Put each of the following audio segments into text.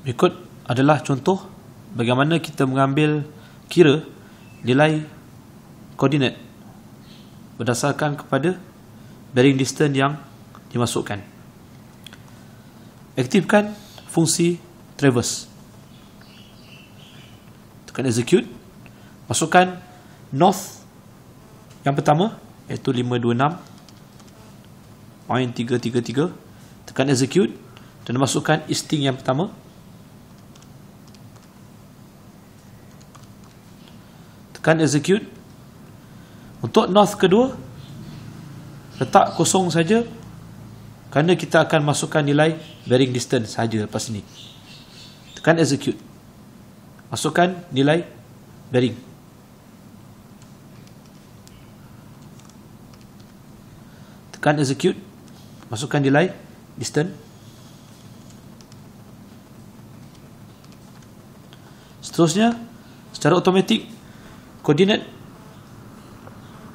Berikut adalah contoh bagaimana kita mengambil kira nilai koordinat berdasarkan kepada bearing distance yang dimasukkan. Aktifkan fungsi traverse. Tekan execute. Masukkan north yang pertama iaitu 526.333. Tekan execute dan masukkan easting yang pertama. Tekan execute. Untuk north kedua, letak kosong saja kerana kita akan masukkan nilai bearing distance saja lepas ini. Tekan execute. Masukkan nilai bearing. Tekan execute. Masukkan nilai distance. Seterusnya, secara automatik koordinat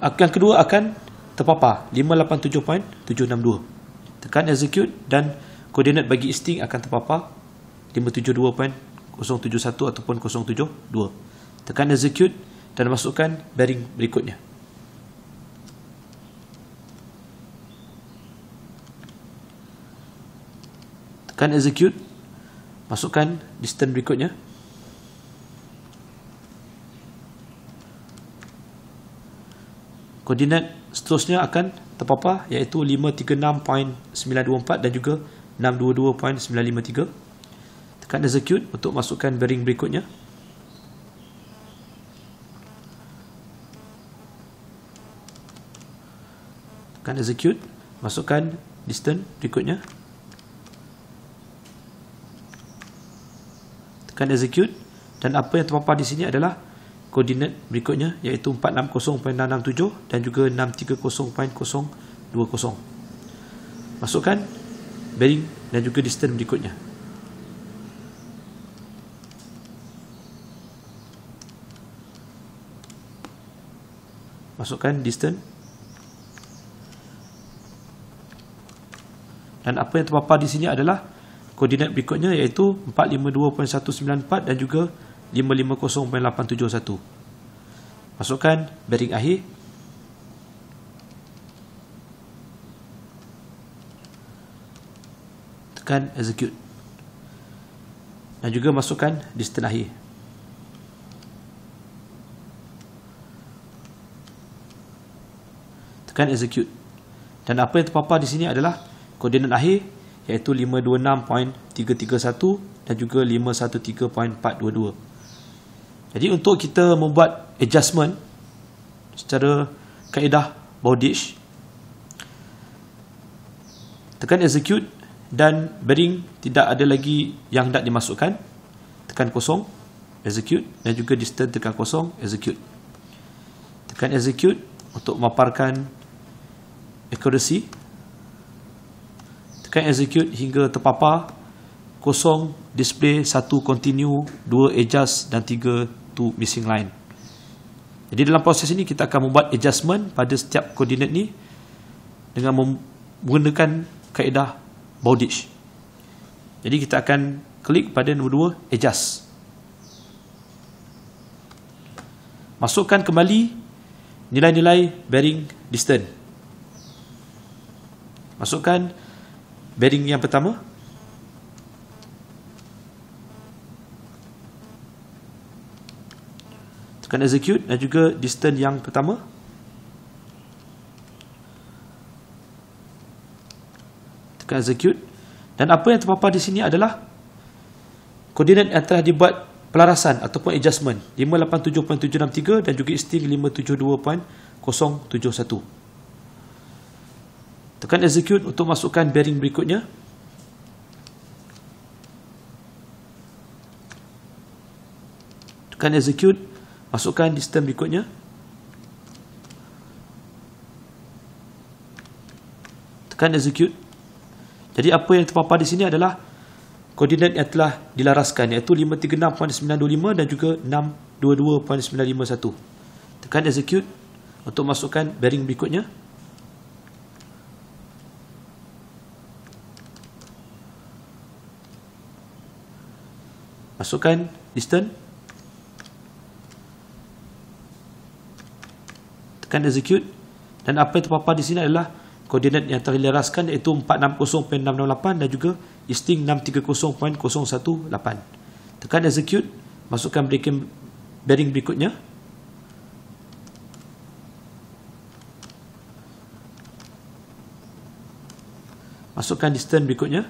yang kedua akan terpapar 587.762. Tekan execute dan koordinat bagi easting akan terpapar 572.071 ataupun 072. Tekan execute dan masukkan bearing berikutnya. Tekan execute, masukkan distance berikutnya. Koordinat seterusnya akan terpapar iaitu 536.924 dan juga 622.953. Tekan execute untuk masukkan bearing berikutnya. Tekan execute, masukkan distance berikutnya. Tekan execute dan apa yang terpapar di sini adalah koordinat berikutnya iaitu 460.667 dan juga 630.020. Masukkan bearing dan juga distance berikutnya. Masukkan distance. Dan apa yang terpapar di sini adalah koordinat berikutnya iaitu 452.194 dan juga 550.871. Masukkan bearing akhir. Tekan execute. Dan juga masukkan distance akhir. Tekan execute. Dan apa yang terpapar di sini adalah koordinat akhir iaitu 526.331 dan juga 513.422. Jadi untuk kita membuat adjustment secara kaedah Bowditch, tekan execute dan bearing tidak ada lagi yang hendak dimasukkan. Tekan kosong, execute, dan juga distance tekan kosong, execute. Tekan execute untuk memaparkan accuracy. Tekan execute hingga terpapar kosong display 1 continue, 2 adjust dan 3 to missing line. Jadi dalam proses ini kita akan membuat adjustment pada setiap koordinat ni dengan menggunakan kaedah Bowditch. Jadi kita akan klik pada nombor 2 adjust. Masukkan kembali nilai-nilai bearing distance. Masukkan bearing yang pertama. Tekan execute dan juga distance yang pertama. Tekan execute. Dan apa yang terpapar di sini adalah koordinat yang telah dibuat pelarasan ataupun adjustment 587.763 dan juga easting 572.071. Tekan execute untuk masukkan bearing berikutnya. Tekan execute, masukkan distance berikutnya. Tekan execute. Jadi apa yang terpapar di sini adalah koordinat yang telah dilaraskan iaitu 536.925 dan juga 622.951. Tekan execute untuk masukkan bearing berikutnya. Masukkan distance. Tekan execute. Dan apa yang terpapar di sini adalah koordinat yang terleraskan, iaitu 460.668 dan juga Easting 630.018. Tekan execute. Masukkan bearing berikutnya. Masukkan distance berikutnya.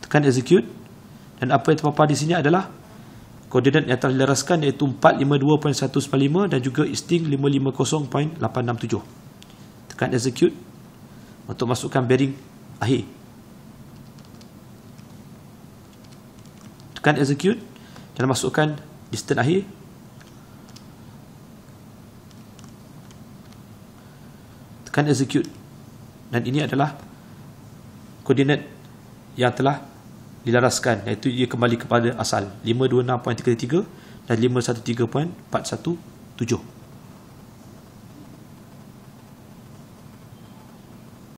Tekan execute. Dan apa yang terpapar di sini adalah koordinat yang terleraskan, iaitu 452.195 dan juga Easting 550.867. Tekan execute untuk masukkan bearing akhir. Tekan execute dan masukkan distance akhir. Tekan execute. Dan ini adalah koordinat yang telah dilaraskan, iaitu ia kembali kepada asal 526.33 dan 513.417.